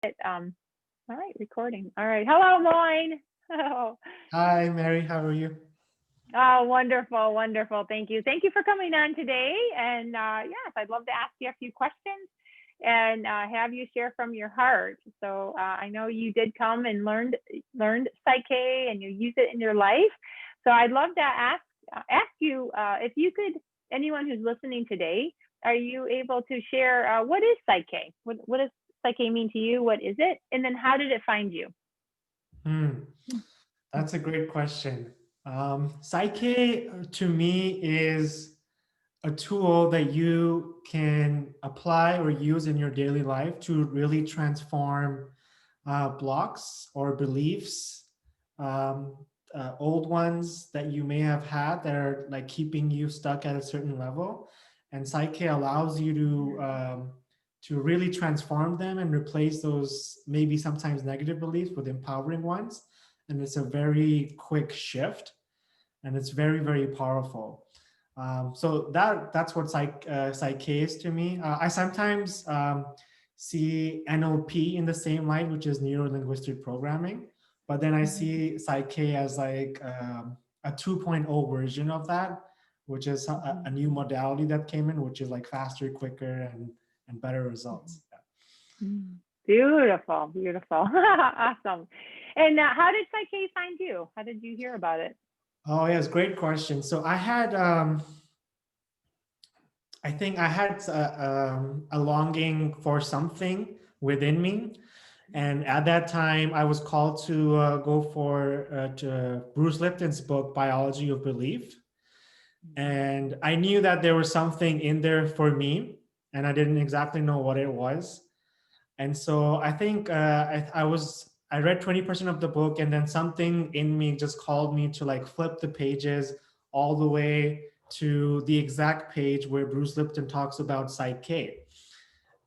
All right, recording. All right. Hello, Moin. Oh, Hi, Mary. How are you? oh, wonderful, wonderful. Thank you. Thank you for coming on today. And yes, I'd love to ask you a few questions and have you share from your heart. So I know you did come and learned Psych-K and you use it in your life. So I'd love to ask you if you could. Anyone who's listening today, are you able to share what is Psych-K? What does Psych-K mean to you? What is it? And then how did it find you? Hmm, that's a great question. Psyche to me is a tool that you can apply or use in your daily life to really transform blocks or beliefs, um, old ones that you may have had that are like keeping you stuck at a certain level. And Psyche allows you to really transform them and replace those maybe sometimes negative beliefs with empowering ones. And it's a very quick shift, and it's very very powerful. So that's what Psyche is to me. I sometimes see NLP in the same light, which is neuro linguistic programming, but then I see Psyche as like a 2.0 version of that, which is a new modality that came in, which is like faster, quicker, and better results. Beautiful, beautiful, awesome. And how did Psyche find you? How did you hear about it? Oh yes, great question. So I think I had a longing for something within me. And at that time, I was called to go for to Bruce Lipton's book, Biology of Belief. And I knew that there was something in there for me, and I didn't exactly know what it was. And so I think I read 20% of the book, and then something in me just called me to like flip the pages all the way to the exact page where Bruce Lipton talks about Psych-K.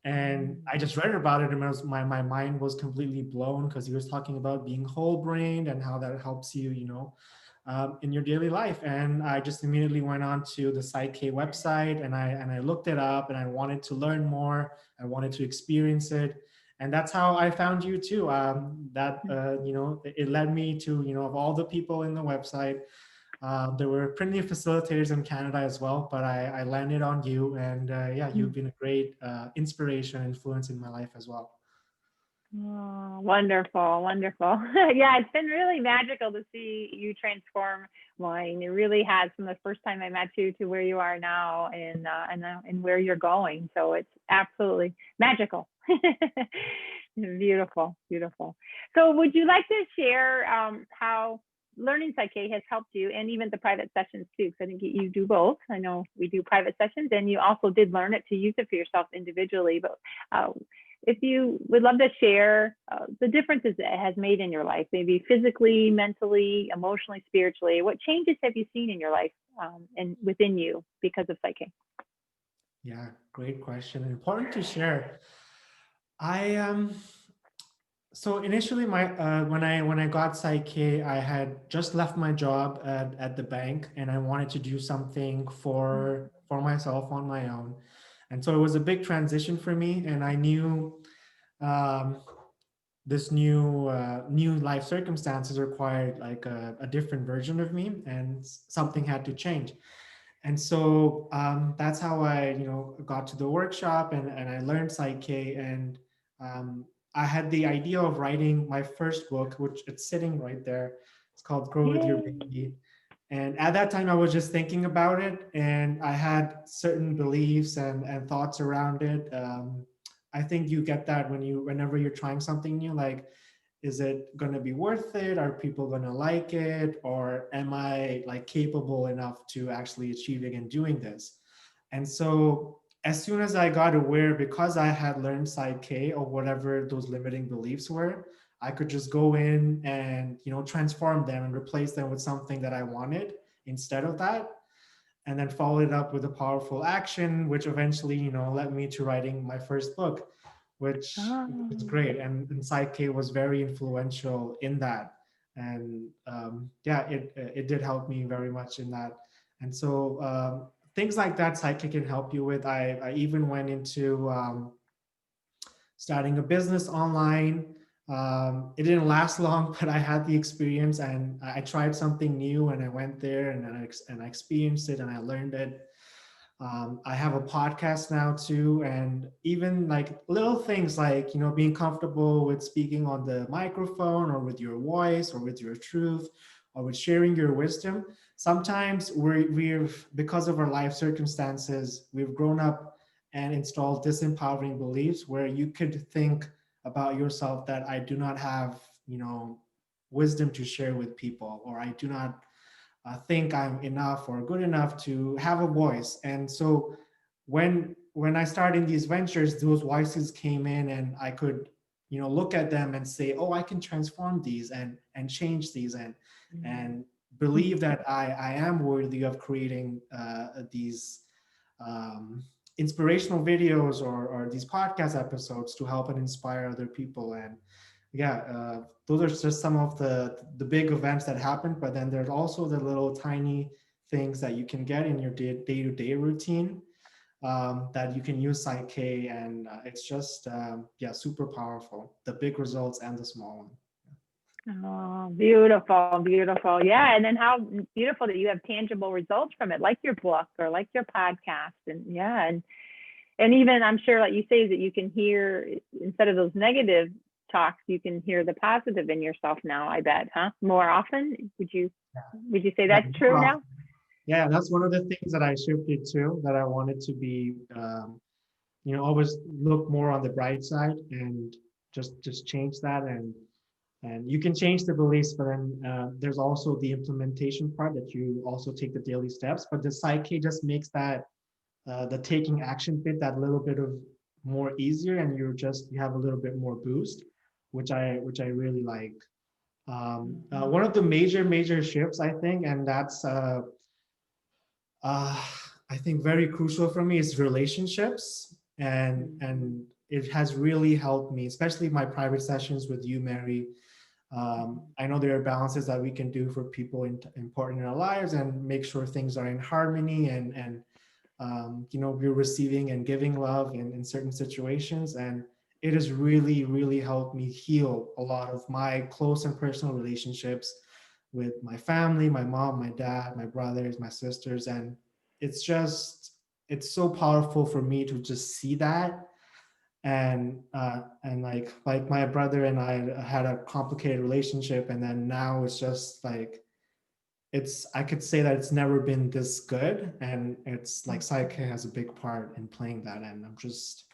And I just read about it, and my mind was completely blown because he was talking about being whole brained and how that helps you, in your daily life. And I just immediately went on to the Psych-K website, and I looked it up, and I wanted to learn more. I wanted to experience it, and that's how I found you too. It led me to, of all the people in the website, there were plenty of facilitators in Canada as well, but I landed on you, and yeah, you've been a great inspiration, influence in my life as well. Oh, wonderful, wonderful. Yeah, it's been really magical to see you transform Moin. It really has, from the first time I met you to where you are now, and where you're going. So it's absolutely magical. Beautiful, beautiful. So would you like to share how learning Psych-K has helped you, and even the private sessions too? Because I think you do both. I know we do private sessions, and you also did learn it to use it for yourself individually. But if you would love to share the differences it has made in your life, maybe physically, mentally, emotionally, spiritually, what changes have you seen in your life and within you because of Psych-K? Yeah, great question. Important to share. I so initially my when I got Psyche, I had just left my job at the bank, and I wanted to do something for myself on my own. And so it was a big transition for me, and I knew um, this new life circumstances required like a different version of me, and something had to change. And so that's how I, got to the workshop, and I learned Psyche. And um, I had the idea of writing my first book, which it's sitting right there. It's called Grow With Your Yay. Baby. And at that time, I was just thinking about it, and I had certain beliefs and thoughts around it. I think you get that whenever you're trying something new, like, is it going to be worth it? Are people going to like it? Or am I like capable enough to actually achieving and doing this? And so as soon as I got aware, because I had learned Psych-K or whatever those limiting beliefs were, I could just go in and, transform them and replace them with something that I wanted instead of that. And then follow it up with a powerful action, which eventually, led me to writing my first book, which is Oh. great. And Psyche was very influential in that. And yeah, it did help me very much in that. And so things like that Psyche can help you with. I even went into starting a business online. It didn't last long, but I had the experience, and I tried something new, and I went there, and I experienced it, and I learned it. I have a podcast now too, and even like little things like, being comfortable with speaking on the microphone, or with your voice, or with your truth, or with sharing your wisdom. Sometimes we've, because of our life circumstances, we've grown up and installed disempowering beliefs where you could think about yourself that I do not have, wisdom to share with people, or I do not think I'm enough or good enough to have a voice. And so when I started these ventures, those voices came in, and I could, look at them and say, oh, I can transform these and change these, and believe that I am worthy of creating these inspirational videos, or these podcast episodes to help and inspire other people. And yeah, those are just some of the big events that happened. But then there's also the little tiny things that you can get in your day-to-day routine, that you can use PSYCH-K, and it's just yeah, super powerful. The big results and the small one. Oh, beautiful, beautiful. Yeah. And then how beautiful that you have tangible results from it, like your book or like your podcast. And yeah. And even I'm sure, like you say, that you can hear, instead of those negative talks, you can hear the positive in yourself now, I bet, huh? More often. Would you say that's true now? Yeah, that's one of the things that I shifted to, that I wanted to be, always look more on the bright side, and just change that. And you can change the beliefs, but then there's also the implementation part, that you also take the daily steps. But the PSYCH-K just makes that the taking action bit that little bit of more easier, and you have a little bit more boost, which I really like. One of the major shifts, I think, and that's I think very crucial for me, is relationships, and it has really helped me, especially my private sessions with you, Mary. I know there are balances that we can do for people important in our lives, and make sure things are in harmony, and we're receiving and giving love in certain situations. And it has really helped me heal a lot of my close and personal relationships with my family, my mom, my dad, my brothers, my sisters. And it's so powerful for me to just see that. And like my brother and I had a complicated relationship, and then now it's just like, I could say that it's never been this good. And it's like PSYCH-K has a big part in playing that. And I'm just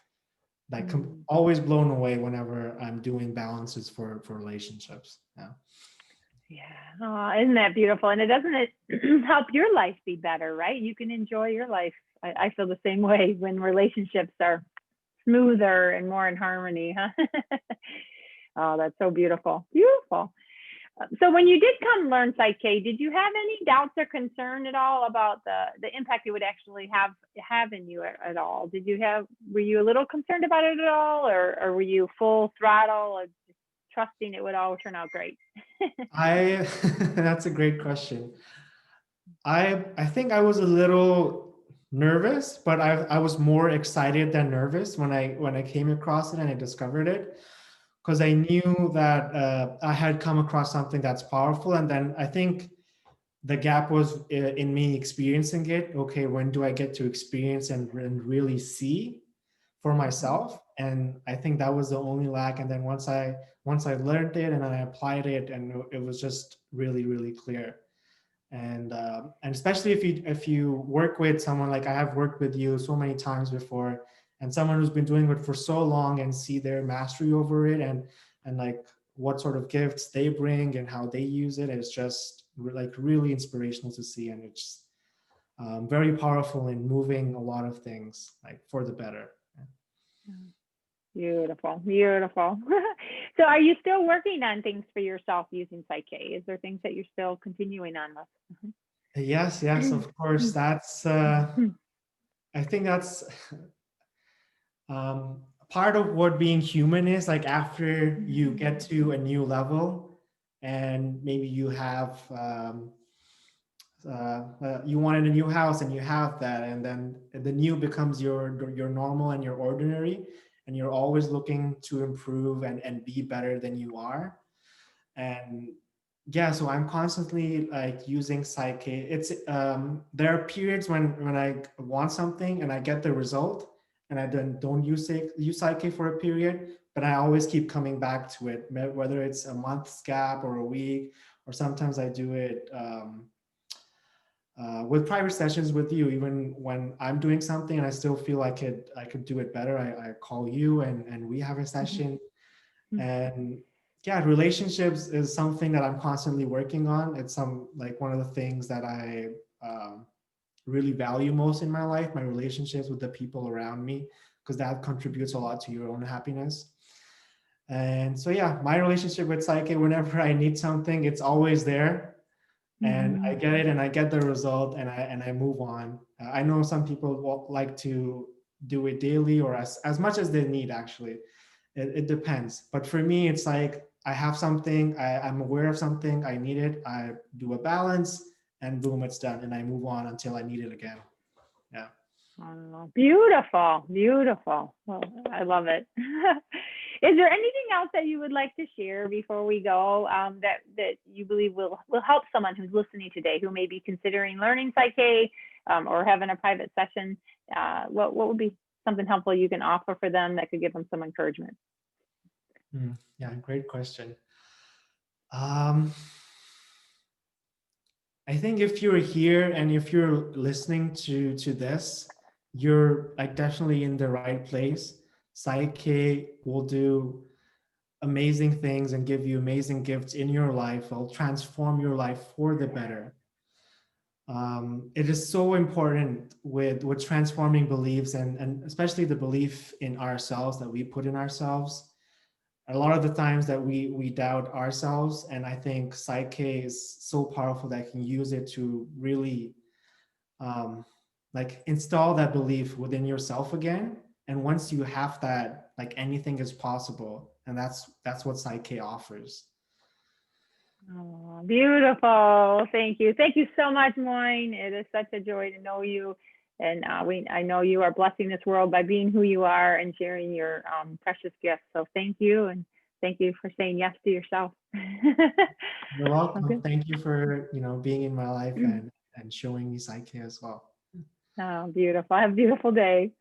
like always blown away whenever I'm doing balances for relationships. Yeah. Yeah. Oh, isn't that beautiful? And doesn't it help your life be better, right? You can enjoy your life. I feel the same way when relationships are smoother and more in harmony, huh? Oh, that's so beautiful. Beautiful. So when you did come learn PSYCH-K, did you have any doubts or concern at all about the impact it would actually have in you at all? Were you a little concerned about it at all, or were you full throttle, or just trusting it would all turn out great? That's a great question. I think I was a little nervous, but I was more excited than nervous when I came across it and I discovered it, because I knew that I had come across something that's powerful. And then I think the gap was in me experiencing it. Okay, when do I get to experience and really see for myself? And I think that was the only lack. And then once I learned it and I applied it, and it was just really clear. And especially if you work with someone, like I have worked with you so many times before, and someone who's been doing it for so long, and see their mastery over it, and like what sort of gifts they bring and how they use it, it's just like really inspirational to see. And it's very powerful in moving a lot of things like for the better. Beautiful. So are you still working on things for yourself using PSYCH-K? Is there things that you're still continuing on with? Yes, of course. That's I think that's part of what being human is. Like after you get to a new level, and maybe you have you wanted a new house, and you have that, and then the new becomes your normal and your ordinary. and you're always looking to improve and be better than you are. And yeah, so I'm constantly like using PSYCH-K. It's there are periods when I want something and I get the result, and I then don't use PSYCH-K for a period, but I always keep coming back to it, whether it's a month's gap or a week, or sometimes I do it with private sessions with you. Even when I'm doing something and I still feel I could do it better, I call you and we have a session. And yeah, relationships is something that I'm constantly working on. It's one of the things that I really value most in my life, my relationships with the people around me, because that contributes a lot to your own happiness. And so yeah, my relationship with PSYCH-K, whenever I need something, it's always there, and I get it and I get the result, and I move on. I know some people like to do it daily or as much as they need, actually. It depends. But for me, it's like I have something, I'm aware of something, I need it, I do a balance, and boom, it's done. And I move on until I need it again. Yeah. Oh, beautiful, beautiful. Well, I love it. Is there anything else that you would like to share before we go, that you believe will help someone who's listening today, who may be considering learning PSYCH-K or having a private session? What would be something helpful you can offer for them that could give them some encouragement? Yeah, great question. I think if you're here and if you're listening to this, you're like definitely in the right place. PSYCH-K will do amazing things and give you amazing gifts in your life. It'll transform your life for the better. It is so important with transforming beliefs, and especially the belief in ourselves that we put in ourselves. A lot of the times that we doubt ourselves, and I think PSYCH-K is so powerful that I can use it to really like install that belief within yourself again. And once you have that, like anything is possible, and that's what PSYCH-K offers. Oh, beautiful. Thank you. Thank you so much, Moin. It is such a joy to know you. And I know you are blessing this world by being who you are and sharing your precious gifts. So thank you. And thank you for saying yes to yourself. You're welcome. Okay. Thank you for, being in my life and showing me PSYCH-K as well. Oh, beautiful. Have a beautiful day.